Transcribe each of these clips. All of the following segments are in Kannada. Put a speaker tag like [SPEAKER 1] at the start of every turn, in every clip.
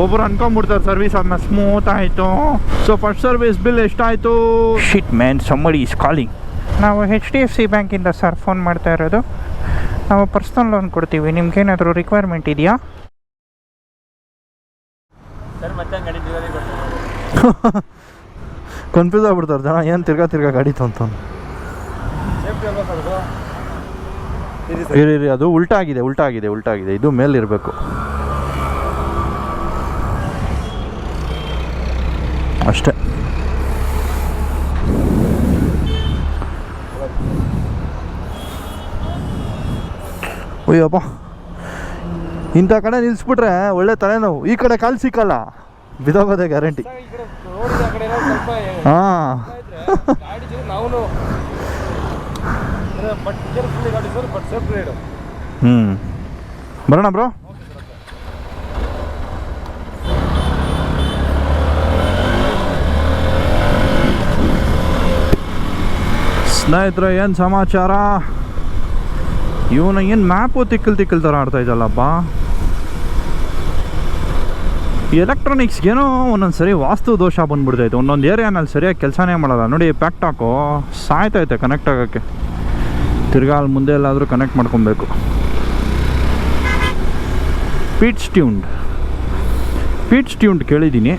[SPEAKER 1] ಒಬ್ಬರು ಅನ್ಕೊಂಡ್ಬಿಡ್ತಾರೆ ಸರ್ವಿಸ್ ಆದ್ಮೇಲೆ ಸ್ಮೂತ್ ಆಯಿತು. ಸೊ ಫಸ್ಟ್ ಸರ್ವಿಸ್ ಬಿಲ್ ಎಷ್ಟಾಯಿತು? ಶಿಟ್ ಮ್ಯಾನ್, somebody is calling. ನಾವು HDFC ಬ್ಯಾಂಕಿಂದ ಸರ್ ಫೋನ್ ಮಾಡ್ತಾ ಇರೋದು. ನಾವು ಪರ್ಸ್ನಲ್ ಲೋನ್ ಕೊಡ್ತೀವಿ, ನಿಮ್ಗೇನಾದರೂ ರಿಕ್ವೈರ್ಮೆಂಟ್ ಇದೆಯಾ? ಕನ್ಫ್ಯೂಸ್ ಆಗ್ಬಿಡ್ತಾರೆ ಜನ, ಏನು ತಿರ್ಗಾ ಗಾಡಿ ತಂತ. ಇರಿ, ಅದು ಉಲ್ಟಾ ಆಗಿದೆ, ಇದು ಮೇಲಿರಬೇಕು ಅಷ್ಟೇ. ಅಯ್ಯಪ್ಪ, ಇಂಥ ಕಡೆ ನಿಲ್ಲಿಸ್ಬಿಟ್ರೆ ಒಳ್ಳೆ ತಲೆನೋವು. ಈ ಕಡೆ ಕಾಲು ಸಿಕ್ಕಲ್ಲ, ಬಿದೋಗೋದೆ ಗ್ಯಾರಂಟಿ. ಹಾಂ, ಬರೋಣ ಬ್ರೋ. ಸ್ನೇಹಿತರೆ, ಏನು ಸಮಾಚಾರ? ಇವನು ಏನು ಮ್ಯಾಪು ತಿಕ್ಕಲ್ ಥರ ಆಡ್ತಾ ಇದ್ದಲ್ಲಪ್ಪ. ಎಲೆಕ್ಟ್ರಾನಿಕ್ಸ್ಗೇನೋ ಒಂದೊಂದು ಸರಿ ವಾಸ್ತು ದೋಷ ಬಂದ್ಬಿಡ್ತೈತೆ. ಒಂದೊಂದು ಏರಿಯಾನಲ್ಲಿ ಸರಿಯಾಗಿ ಕೆಲಸನೇ ಮಾಡಲ್ಲ ನೋಡಿ. ಪ್ಯಾಕ್ಟಾಕು ಸಾಯ್ತೈತೆ ಕನೆಕ್ಟ್ ಆಗೋಕ್ಕೆ. ತಿರ್ಗಾ ಅಲ್ಲಿ ಮುಂದೆ ಎಲ್ಲಾದರೂ ಕನೆಕ್ಟ್ ಮಾಡ್ಕೊಬೇಕು. ಪೀಟ್ಸ್ ಟ್ಯೂನ್ಡ್ ಕೇಳಿದ್ದೀನಿ.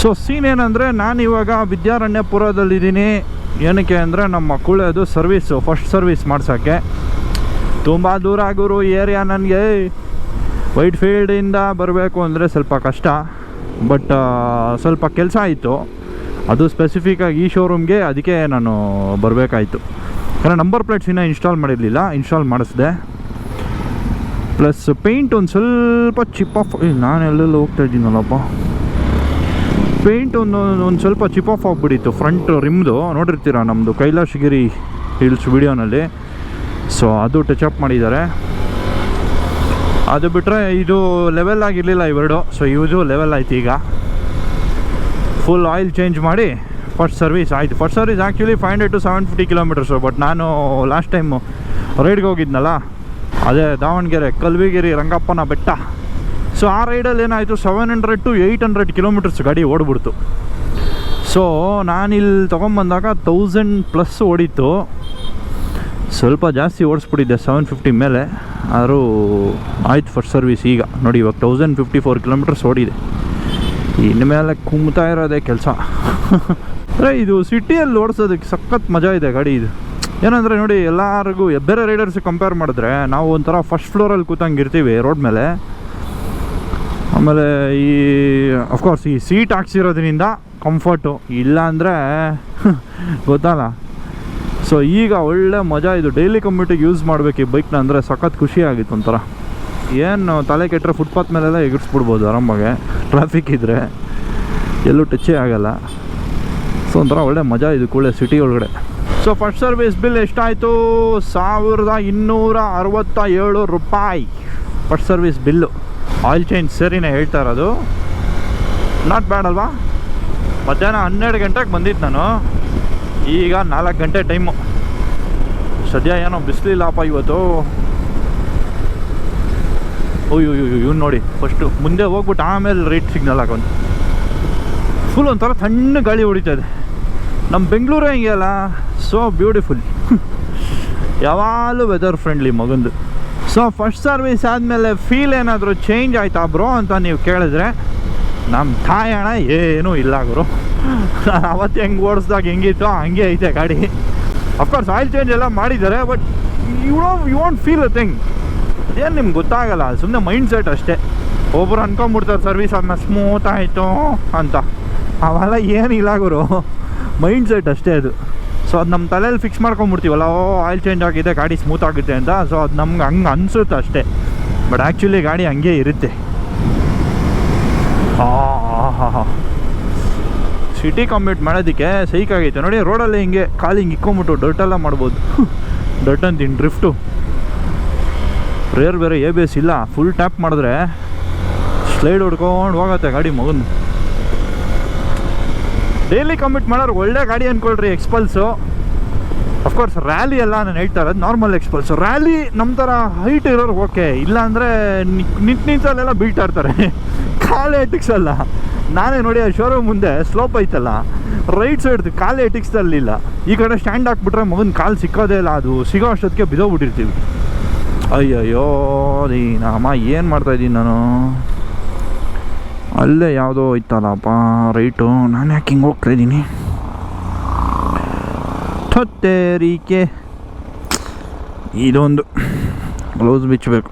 [SPEAKER 1] ಸೊ ಸೀನ್ ಏನಂದರೆ, ನಾನಿವಾಗ ವಿದ್ಯಾರಣ್ಯಪುರದಲ್ಲಿದ್ದೀನಿ. ಏನಕ್ಕೆ ಅಂದರೆ ನಮ್ಮ ಕುಳೆದು ಫಸ್ಟ್ ಸರ್ವಿಸ್ ಮಾಡ್ಸೋಕ್ಕೆ. ತುಂಬ ದೂರ ಆಗೋರು ಏರಿಯಾ. ನನಗೆ ವೈಟ್ ಫೀಲ್ಡಿಂದ ಬರಬೇಕು ಅಂದರೆ ಸ್ವಲ್ಪ ಕಷ್ಟ. ಬಟ್ ಸ್ವಲ್ಪ ಕೆಲಸ ಆಯಿತು, ಅದು ಸ್ಪೆಸಿಫಿಕ್ಕಾಗಿ ಈ ಶೋರೂಮ್ಗೆ. ಅದಕ್ಕೆ ನಾನು ಬರಬೇಕಾಯಿತು. ಯಾಕಂದರೆ ನಂಬರ್ ಪ್ಲೇಟ್ಸ್ ಇನ್ನೂ ಇನ್ಸ್ಟಾಲ್ ಮಾಡಿಸಿದೆ. ಪ್ಲಸ್ ಪೇಂಟ್ ಒಂದು ಸ್ವಲ್ಪ ಚಿಪ್ ಆಫ್, ನಾನೆಲ್ಲೆಲ್ಲ ಹೋಗ್ತಾ ಇದ್ದೀನಲ್ಲಪ್ಪ. ಪೇಂಟ್ ಒಂದು ಸ್ವಲ್ಪ ಚಿಪ್ ಆಫ್ ಆಗಿಬಿಟ್ಟಿತ್ತು ಫ್ರಂಟ್ ರಿಮ್ದು. ನೋಡಿರ್ತೀರ ನಮ್ಮದು ಕೈಲಾಶಗಿರಿ ಹಿಲ್ಸ್ ವಿಡಿಯೋನಲ್ಲಿ. ಸೊ ಅದು ಟಚಪ್ ಮಾಡಿದ್ದಾರೆ. ಅದು ಬಿಟ್ಟರೆ ಇದು ಲೆವೆಲ್ ಆಗಿರಲಿಲ್ಲ ಇವೆರಡು. ಸೊ ಇದು ಲೆವೆಲ್ ಆಯ್ತು. ಈಗ ಫುಲ್ ಆಯಿಲ್ ಚೇಂಜ್ ಮಾಡಿ ಫಸ್ಟ್ ಸರ್ವಿಸ್ ಆಯಿತು. First service actually 500 to 750 kilometres. But ನಾನು ಲಾಸ್ಟ್ ಟೈಮು ರೈಡ್ಗೆ ಹೋಗಿದ್ನಲ್ಲ, ಅದೇ ದಾವಣಗೆರೆ ಕಲ್ವಿಗಿರಿ ರಂಗಪ್ಪನ ಬೆಟ್ಟ. ಸೊ ಆ ರೈಡಲ್ಲಿ ಏನಾಯಿತು, 700 to 800 ಕಿಲೋಮೀಟರ್ಸ್ ಗಾಡಿ ಓಡ್ಬಿಡ್ತು. ಸೊ ನಾನಿಲ್ಲಿ ತೊಗೊಂಬಂದಾಗ 1000+ ಓಡಿತ್ತು. ಸ್ವಲ್ಪ ಜಾಸ್ತಿ ಓಡಿಸ್ಬಿಟ್ಟಿದ್ದೆ, 750 ಮೇಲೆ. ಆದರೂ ಆಯ್ತು ಫಸ್ಟ್ ಸರ್ವಿಸ್. ಈಗ ನೋಡಿ, ಇವಾಗ 1054 ಕಿಲೋಮೀಟರ್ಸ್ ಓಡಿದೆ. ಇನ್ಮೇಲೆ ಕುಮ್ತಾ ಇರೋದೇ ಕೆಲಸ. ಅಂದರೆ ಇದು ಸಿಟಿಯಲ್ಲಿ ಓಡಿಸೋದಕ್ಕೆ ಸಖತ್ ಮಜಾ ಇದೆ ಗಾಡಿ ಇದು. ಏನಂದರೆ ನೋಡಿ, ಎಲ್ಲರಿಗೂ ಬೇರೆ ರೈಡರ್ಸಿಗೆ ಕಂಪೇರ್ ಮಾಡಿದ್ರೆ ನಾವು ಒಂಥರ ಫಸ್ಟ್ ಫ್ಲೋರಲ್ಲಿ ಕೂತಂಗೆ ಇರ್ತೀವಿ ರೋಡ್ ಮೇಲೆ. ಆಮೇಲೆ ಅಫ್ಕೋರ್ಸ್ ಈ ಸೀಟ್ ಹಾಕ್ಸಿರೋದ್ರಿಂದ ಕಂಫರ್ಟು, ಇಲ್ಲ ಅಂದರೆ ಗೊತ್ತಲ್ಲ. ಸೊ ಈಗ ಒಳ್ಳೆ ಮಜಾ ಇದು. ಡೈಲಿ ಕಮ್ಯೂಟಿಗೆ ಯೂಸ್ ಮಾಡಬೇಕು ಈ ಬೈಕ್ನ ಅಂದರೆ ಸಖತ್ ಖುಷಿ ಆಗಿತ್ತು ಒಂಥರ. ಏನು ತಲೆ ಕೆಟ್ಟರೆ ಫುಟ್ಪಾತ್ ಮೇಲೆಲ್ಲ ಎಗರಿಸ್ಬಿಡ್ಬೋದು ಆರಾಮಾಗೆ, ಟ್ರಾಫಿಕ್ ಇದ್ದರೆ ಎಲ್ಲೂ ಟಚ್ಚೇ ಆಗೋಲ್ಲ. ಸೊ ಒಂಥರ ಒಳ್ಳೆ ಮಜಾ ಇದು ಕೂಳೆ ಸಿಟಿ ಒಳಗಡೆ. ಸೊ ಫಸ್ಟ್ ಸರ್ವಿಸ್ ಬಿಲ್ ಎಷ್ಟಾಯಿತು? 1267 ರೂಪಾಯಿ first service bill. Oil change ಸರಿನೇ ಹೇಳ್ತಾ ಇರೋದು. ನಾಟ್ ಬ್ಯಾಡ್ ಅಲ್ವಾ? ಮಧ್ಯಾಹ್ನ 12 ಗಂಟೆಗೆ ಬಂದಿದ್ದು ನಾನು. ಈಗ 4 ಗಂಟೆ ಟೈಮು. ಸದ್ಯ ಏನೋ ಬಿಸಿಲಿಲ್ಲಪ್ಪ ಇವತ್ತು. ಇವ್ನು ನೋಡಿ, ಫಸ್ಟು ಮುಂದೆ ಹೋಗ್ಬಿಟ್ಟು ಆಮೇಲೆ ರೈಟ್ ಸಿಗ್ನಲ್ ಹಾಕೊಂಡು ಫುಲ್ ಒಂಥರ ತಣ್ಣ ಗಾಳಿ ಹೊಡಿತಾ ಇದೆ. ನಮ್ಮ ಬೆಂಗಳೂರೇ ಹಿಂಗೆ ಅಲ್ಲ, ಸೋ ಬ್ಯೂಟಿಫುಲ್. ಯಾವಾಗಲೂ ವೆದರ್ ಫ್ರೆಂಡ್ಲಿ ಮಗಂದು. ಸೊ ಫಸ್ಟ್ ಸರ್ವಿಸ್ ಆದಮೇಲೆ ಫೀಲ್ ಏನಾದರೂ ಚೇಂಜ್ ಆಯ್ತಾ ಬ್ರೋ ಅಂತ ನೀವು ಕೇಳಿದ್ರೆ, ನಮ್ಮ ತಾಯಣ ಏನೂ ಇಲ್ಲ ಗುರು. ನಾನು ಅವತ್ತು ಹೆಂಗೆ ಓಡಿಸ್ದಾಗ ಹೆಂಗಿತ್ತು ಹಂಗೆ ಐತೆ ಗಾಡಿ. ಅಫ್ಕೋರ್ಸ್ ಆಯಿಲ್ ಚೇಂಜ್ ಎಲ್ಲ ಮಾಡಿದ್ದಾರೆ, but you want feel a thing. ಏನು ನಿಮ್ಗೆ ಗೊತ್ತಾಗಲ್ಲ, ಸುಮ್ಮನೆ ಮೈಂಡ್ ಸೆಟ್ ಅಷ್ಟೇ. ಒಬ್ಬರು ಅನ್ಕೊಂಬಿಡ್ತಾರೆ ಸರ್ವಿಸ್ ಆದ್ಮೇಲೆ ಸ್ಮೂತ್ ಆಯಿತು ಅಂತ. ಅವೆಲ್ಲ ಏನಿಲ್ಲ ಗುರು, ಮೈಂಡ್ ಸೆಟ್ ಅಷ್ಟೇ ಅದು. ಸೊ ಅದು ನಮ್ಮ ತಲೆಯಲ್ಲಿ ಫಿಕ್ಸ್ ಮಾಡ್ಕೊಂಬಿಡ್ತೀವಲ್ಲ, ಆಯಿಲ್ ಚೇಂಜ್ ಆಗಿದೆ ಗಾಡಿ ಸ್ಮೂತ್ ಆಗುತ್ತೆ ಅಂತ. ಸೊ ಅದು ನಮ್ಗೆ ಹಂಗೆ ಅನಿಸುತ್ತೆ ಅಷ್ಟೇ. ಬಟ್ ಆ್ಯಕ್ಚುಲಿ ಗಾಡಿ ಹಂಗೆ ಇರುತ್ತೆ. ಸಿಟಿ ಕಮ್ಯೂಟ್ ಮಾಡೋದಕ್ಕೆ ಸೈಕಾಗೈತೆ ನೋಡಿ. ರೋಡಲ್ಲಿ ಹಿಂಗೆ ಕಾಲು ಹಿಂಗೆ ಇಕ್ಕೊಂಬಿಟ್ಟು ಡರ್ಟೆಲ್ಲ ಮಾಡ್ಬೋದು. ಡರ್ಟ್ ಅಂತೀನಿ, ಡ್ರಿಫ್ಟು. ರೇರ್ ಬೇರೆ ABS ಇಲ್ಲ, ಫುಲ್ ಟ್ಯಾಪ್ ಮಾಡಿದ್ರೆ ಸ್ಲೈಡ್ ಹೊಡ್ಕೊಂಡು ಹೋಗತ್ತೆ ಗಾಡಿ ಮಗನ್. ಡೈಲಿ ಕಮ್ಯೂಟ್ ಮಾಡೋರು ಒಳ್ಳೆ ಗಾಡಿ ಅಂದ್ಕೊಳ್ರಿ ಎಕ್ಸ್ಪಲ್ಸು. ಅಫ್ಕೋರ್ಸ್ ರ್ಯಾಲಿ ಎಲ್ಲ ನಾನು ಹೇಳ್ತಾ ಇರೋದು ನಾರ್ಮಲ್ ಎಕ್ಸ್ಪಲ್ಸು. ರ್ಯಾಲಿ ನಮ್ಮ ಥರ ಹೈಟ್ ಇರೋರು ಓಕೆ, ಇಲ್ಲಾಂದರೆ ನಿಂತಲ್ಲೆಲ್ಲ ಬೀಳ್ತಾ ಇರ್ತಾರೆ, ಕಾಲೇ ಎಟಿಕ್ಸಲ್ಲ. ನಾನೇ ನೋಡಿ ಆ ಶೋರೂಮ್ ಮುಂದೆ ಸ್ಲೋಪ್ ಐತಲ್ಲ, ರೈಟ್ ಸೈಡ್ ಕಾಲೇ ಎಟಿಕ್ಸ್ದಲ್ಲಿಲ್ಲ. ಈ ಕಡೆ ಸ್ಟ್ಯಾಂಡ್ ಹಾಕ್ಬಿಟ್ರೆ ಮಗನ ಕಾಲು ಸಿಕ್ಕೋದೇ ಇಲ್ಲ, ಅದು ಸಿಗೋ ಅಷ್ಟೊತ್ತಿಗೆ ಬಿದ್ದೋಗ್ಬಿಟ್ಟಿರ್ತೀವಿ. ಅಯ್ಯಯ್ಯೋ ಅಮ್ಮ ಏನು ಮಾಡ್ತಾಯಿದ್ದೀನಿ ನಾನು. ಅಲ್ಲೇ ಯಾವುದೋ ಐತಲ್ಲಪ್ಪ ರೈಟು, ನಾನು ಯಾಕೆ ಹಿಂಗೆ ಹೋಗ್ತಾಯಿದ್ದೀನಿ. ತೊತ್ತೇರಿಕೆ ಇದೊಂದು ಗ್ಲೌಸ್ ಬಿಚ್ಚಬೇಕು.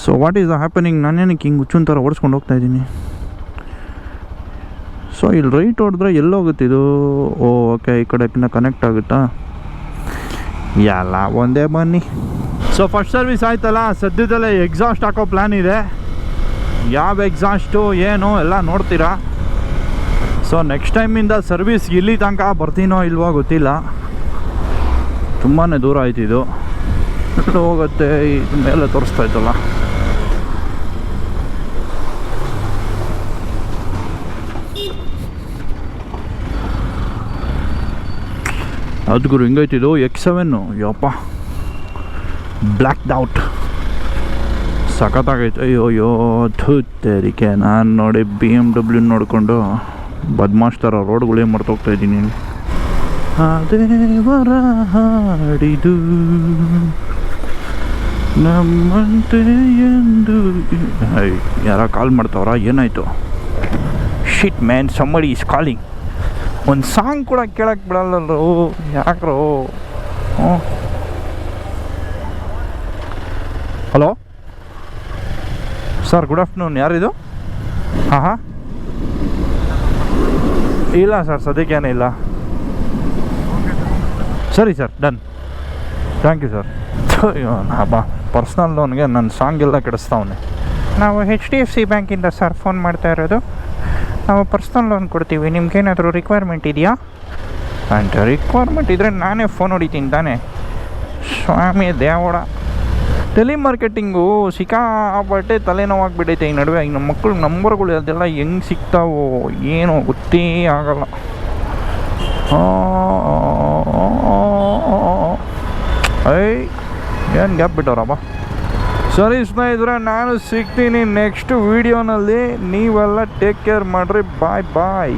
[SPEAKER 1] So what is the happening? ನಾನೇನಕ್ಕೆ ಹಿಂಗೆ ಹುಚ್ಚುನ್ ಥರ ಓಡಿಸ್ಕೊಂಡು ಹೋಗ್ತಾಯಿದ್ದೀನಿ. ಸೊ ಇಲ್ಲಿ ರೈಟ್ ಹೊಡೆದ್ರೆ ಎಲ್ಲೋಗುತ್ತೆ ಇದು? ಓಕೆ, ಈ ಕಡೆಕಿನ್ನ ಕನೆಕ್ಟ್ ಆಗುತ್ತಾ? ಎಲ್ಲ ಒಂದೇ ಬನ್ನಿ. ಸೊ ಫಸ್ಟ್ ಸರ್ವಿಸ್ ಆಯ್ತಲ್ಲ, ಸದ್ಯದಲ್ಲೇ ಎಕ್ಸಾಸ್ಟ್ ಹಾಕೋ ಪ್ಲ್ಯಾನ್ ಇದೆ. ಯಾವ ಎಕ್ಸಾಸ್ಟು ಏನು ಎಲ್ಲ ನೋಡ್ತೀರಾ. ಸೊ ನೆಕ್ಸ್ಟ್ ಟೈಮಿಂದ ಸರ್ವಿಸ್ ಇಲ್ಲಿ ತನಕ ಬರ್ತೀನೋ ಇಲ್ವೋ ಗೊತ್ತಿಲ್ಲ, ತುಂಬಾ ದೂರ ಆಯ್ತಿದ್ದು. ಹೋಗುತ್ತೆ ಇದು ಮೇಲೆ ತೋರಿಸ್ತಾ ಇತ್ತಲ್ಲ. ಅದು ಗುರು ಹಿಂಗೈತಿದ್ದು X7 ಯಪ್ಪ, ಬ್ಲ್ಯಾಕ್ಡ್ ಔಟ್ ಸಖತ್ತಾಗೈತೆ. ಅಯ್ಯೋ ಥೂತೇರಿಕೆ, ನಾನು ನೋಡಿ BMW ನೋಡಿಕೊಂಡು ಬದ್ಮಾಶ್ ಥರ ರೋಡ್ಗಳೇ ಮರ್ತೋಗ್ತಾಯಿದ್ದೀನಿ. ದೇವರ ಹಾಡಿದು ನಮ್ಮಂತೆ ಎಂದು. ಯಾರ ಕಾಲ್ ಮಾಡ್ತಾವ್ರ? ಏನಾಯಿತು? Shit man, somebody is calling. ಒಂದು ಸಾಂಗ್ ಕೂಡ ಕೇಳಕ್ಕೆ ಬಿಡಲ್ಲರು ಯಾಕ್ರೋ. Hello sir, good afternoon. ಯಾರಿದು? ಹಾಂ ಇಲ್ಲ ಸರ್, ಸದ್ಯಕ್ಕೇನೇ ಇಲ್ಲ. ಸರಿ sir, done, thank you sir. ಬಾ, ಪರ್ಸ್ನಲ್ ಲೋನ್ಗೆ ನನ್ನ ಸಾಂಗ್ ಎಲ್ಲ ಕೆಡಿಸ್ತಾವನೆ.
[SPEAKER 2] ನಾವು HDFC ಬ್ಯಾಂಕಿಂದ ಸರ್ ಫೋನ್ ಮಾಡ್ತಾ ಇರೋದು. ನಾವು ಪರ್ಸ್ನಲ್ ಲೋನ್ ಕೊಡ್ತೀವಿ, ನಿಮ್ಗೇನಾದರೂ ರಿಕ್ವೈರ್ಮೆಂಟ್ ಇದೆಯಾ?
[SPEAKER 1] ಅಂತ ರಿಕ್ವೈರ್ಮೆಂಟ್ ಇದ್ದರೆ ನಾನೇ ಫೋನ್ ಹೊಡಿತೀನಿ ತಾನೇ.
[SPEAKER 2] ಸ್ವಾಮಿ ದೇವಡ,
[SPEAKER 1] ಟೆಲಿಮಾರ್ಕೆಟಿಂಗು ಸಿಕ್ಕಾಪಟ್ಟೆ ತಲೆನೋವಾಗಿಬಿಟ್ಟೈತೆ ಈ ನಡುವೆ. ಈಗ ನಮ್ಮ ಮಕ್ಕಳು ನಂಬರ್ಗಳು ಅದೆಲ್ಲ ಹೆಂಗೆ ಸಿಗ್ತಾವೋ ಏನೋ ಗೊತ್ತೇ ಆಗಲ್ಲ. ಏನು ಗ್ಯಾಪ್ ಬಿಟ್ಟವ್ರಪ್ಪ. ಸರಿ ಸ್ನೇಹಿತರೆ, ನಾನು ಸಿಗ್ತೀನಿ ನೆಕ್ಸ್ಟ್ ವೀಡಿಯೋನಲ್ಲಿ. ನೀವೆಲ್ಲ ಟೇಕ್ ಕೇರ್ ಮಾಡಿರಿ. ಬಾಯ್ ಬಾಯ್.